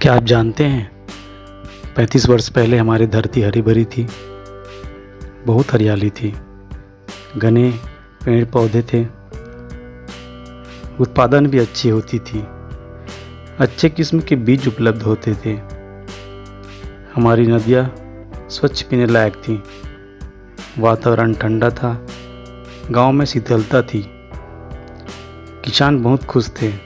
क्या आप जानते हैं 35 वर्ष पहले हमारी धरती हरी भरी थी। बहुत हरियाली थी, घने पेड़ पौधे थे, उत्पादन भी अच्छी होती थी, अच्छे किस्म के बीज उपलब्ध होते थे, हमारी नदियाँ स्वच्छ पीने लायक थी, वातावरण ठंडा था, गांव में शीतलता थी, किसान बहुत खुश थे।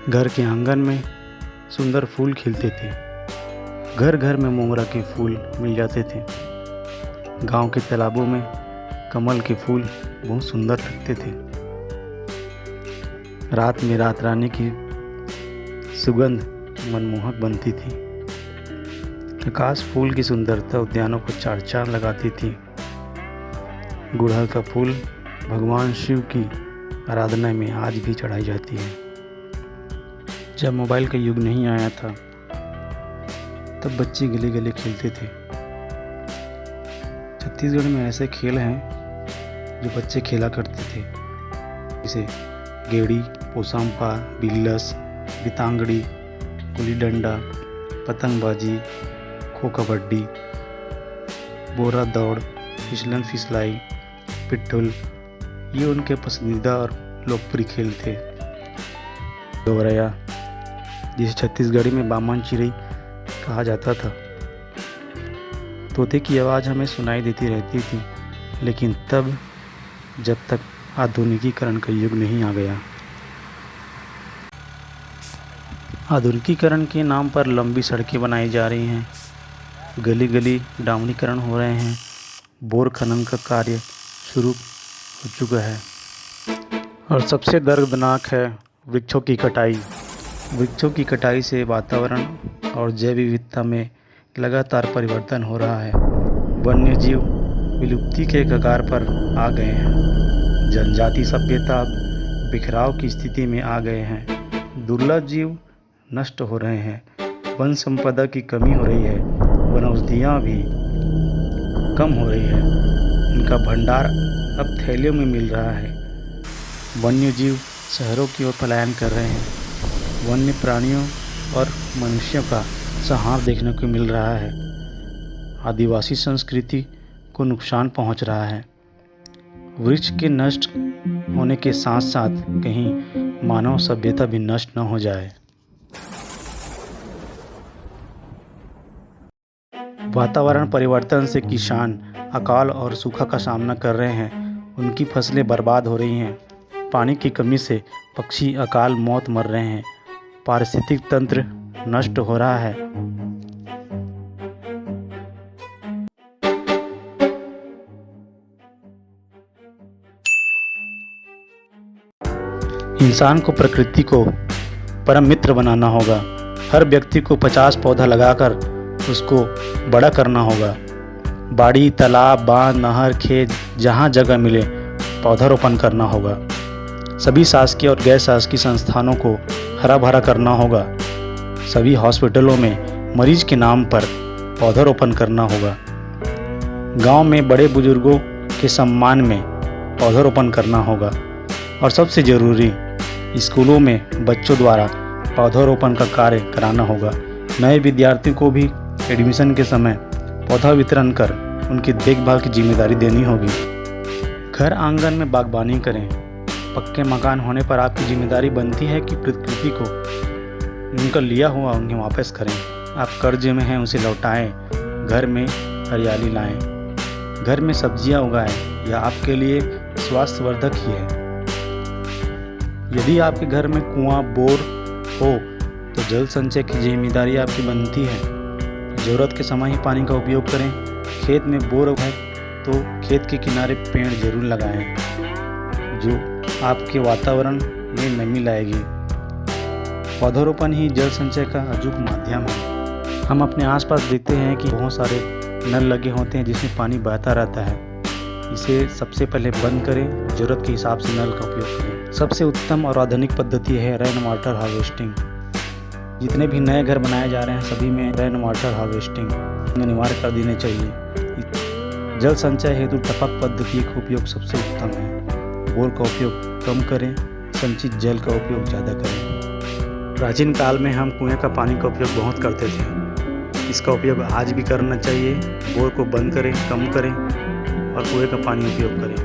घर के आंगन में सुंदर फूल खिलते थे, घर घर में मोगरा के फूल मिल जाते थे। गांव के तालाबों में कमल के फूल बहुत सुंदर लगते थे। रात में रात रानी की सुगंध मनमोहक बनती थी। आकाश फूल की सुंदरता उद्यानों को चार चांद लगाती थी। गुड़हल का फूल भगवान शिव की आराधना में आज भी चढ़ाई जाती है। जब मोबाइल का युग नहीं आया था तब बच्चे गली गली खेलते थे। छत्तीसगढ़ में ऐसे खेल हैं जो बच्चे खेला करते थे, जैसे गेड़ी, पोसामपा, बिल्लस, बितांगड़ी, गुल्ली डंडा, पतंगबाजी, खो कबड्डी, बोरा दौड़, फिसलन फिसलाई, पिट्ठुल, ये उनके पसंदीदा और लोकप्रिय खेल थे। गौरैया, जिसे छत्तीसगढ़ी में बामन चिड़ई कहा जाता था। तोते की आवाज़ हमें सुनाई देती रहती थी, लेकिन तब जब तक आधुनिकीकरण का युग नहीं आ गया। आधुनिकीकरण के नाम पर लंबी सड़कें बनाई जा रही हैं, गली गली डामरीकरण हो रहे हैं, बोर खनन का कार्य शुरू हो चुका है और सबसे दर्दनाक है वृक्षों की कटाई। वृक्षों की कटाई से वातावरण और जैव विविधता में लगातार परिवर्तन हो रहा है। वन्य जीव विलुप्ति के कगार पर आ गए हैं। जनजाति सभ्यता अब बिखराव की स्थिति में आ गए हैं। दुर्लभ जीव नष्ट हो रहे हैं। वन संपदा की कमी हो रही है। वनौषधियाँ भी कम हो रही है। इनका भंडार अब थैलियों में मिल रहा है। वन्य जीव शहरों की ओर पलायन कर रहे हैं। वन्य प्राणियों और मनुष्यों का संहार देखने को मिल रहा है। आदिवासी संस्कृति को नुकसान पहुंच रहा है। वृक्ष के नष्ट होने के साथ साथ कहीं मानव सभ्यता भी नष्ट न हो जाए। वातावरण परिवर्तन से किसान अकाल और सूखा का सामना कर रहे हैं। उनकी फसलें बर्बाद हो रही हैं। पानी की कमी से पक्षी अकाल मौत मर रहे हैं। पारिस्थितिक तंत्र नष्ट हो रहा है। इंसान को प्रकृति को परम मित्र बनाना होगा। हर व्यक्ति को 50 पौधा लगाकर उसको बड़ा करना होगा। बाड़ी, तालाब, बांध, नहर, खेत, जहाँ जगह मिले पौधारोपण करना होगा। सभी शासकीय और गैर शासकीय संस्थानों को हरा भरा करना होगा। सभी हॉस्पिटलों में मरीज के नाम पर पौधारोपण करना होगा। गांव में बड़े बुजुर्गों के सम्मान में पौधारोपण करना होगा। और सबसे ज़रूरी, स्कूलों में बच्चों द्वारा पौधारोपण का कार्य कराना होगा। नए विद्यार्थियों को भी एडमिशन के समय पौधा वितरण कर उनकी देखभाल की जिम्मेदारी देनी होगी। घर आंगन में बागबानी करें। पक्के मकान होने पर आपकी जिम्मेदारी बनती है कि प्रकृति को उनका लिया हुआ उन्हें वापस करें। आप कर्ज में हैं, उसे लौटाएं। घर में हरियाली लाएं। घर में सब्जियां उगाएं। यह आपके लिए स्वास्थ्यवर्धक ही है। यदि आपके घर में कुआं, बोर हो तो जल संचय की जिम्मेदारी आपकी बनती है। ज़रूरत के समय ही पानी का उपयोग करें। खेत में बोर है तो खेत के किनारे पेड़ जरूर लगाएं, जो आपके वातावरण में नमी लाएगी। पौधारोपण ही जल संचय का अचूक माध्यम है। हम अपने आसपास देखते हैं कि बहुत सारे नल लगे होते हैं जिसमें पानी बहता रहता है। इसे सबसे पहले बंद करें, ज़रूरत के हिसाब से नल का उपयोग करें। सबसे उत्तम और आधुनिक पद्धति है रेन वाटर हार्वेस्टिंग। जितने भी नए घर बनाए जा रहे हैं सभी में रेन वाटर हार्वेस्टिंग अनिवार्य कर देने चाहिए। जल संचय हेतु टपक पद्धति का उपयोग सबसे उत्तम है। बोर का उपयोग कम करें, संचित जल का उपयोग ज़्यादा करें। प्राचीन काल में हम कुएं का पानी का उपयोग बहुत करते थे, इसका उपयोग आज भी करना चाहिए। बोर को बंद करें, कम करें और कुएं का पानी उपयोग करें।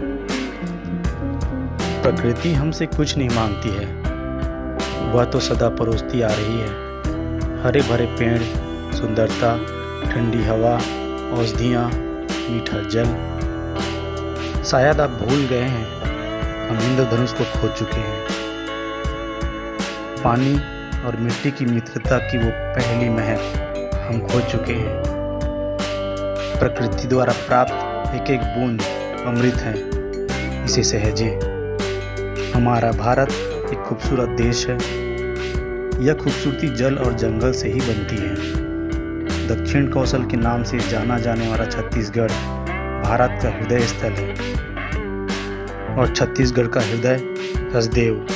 प्रकृति हमसे कुछ नहीं मांगती है, वह तो सदा परोसती आ रही है। हरे भरे पेड़, सुंदरता, ठंडी हवा, औषधियाँ, मीठा जल। शायद आप भूल गए हैं, हम इंद्रधनुष को खो चुके हैं। पानी और मिट्टी की मित्रता की वो पहली महक हम खो चुके हैं। प्रकृति द्वारा प्राप्त एक एक बूंद अमृत है, इसे सहेजें। हमारा भारत एक खूबसूरत देश है। यह खूबसूरती जल और जंगल से ही बनती है। दक्षिण कौशल के नाम से जाना जाने वाला छत्तीसगढ़ भारत का हृदय स्थल है और छत्तीसगढ़ का हृदय हसदेव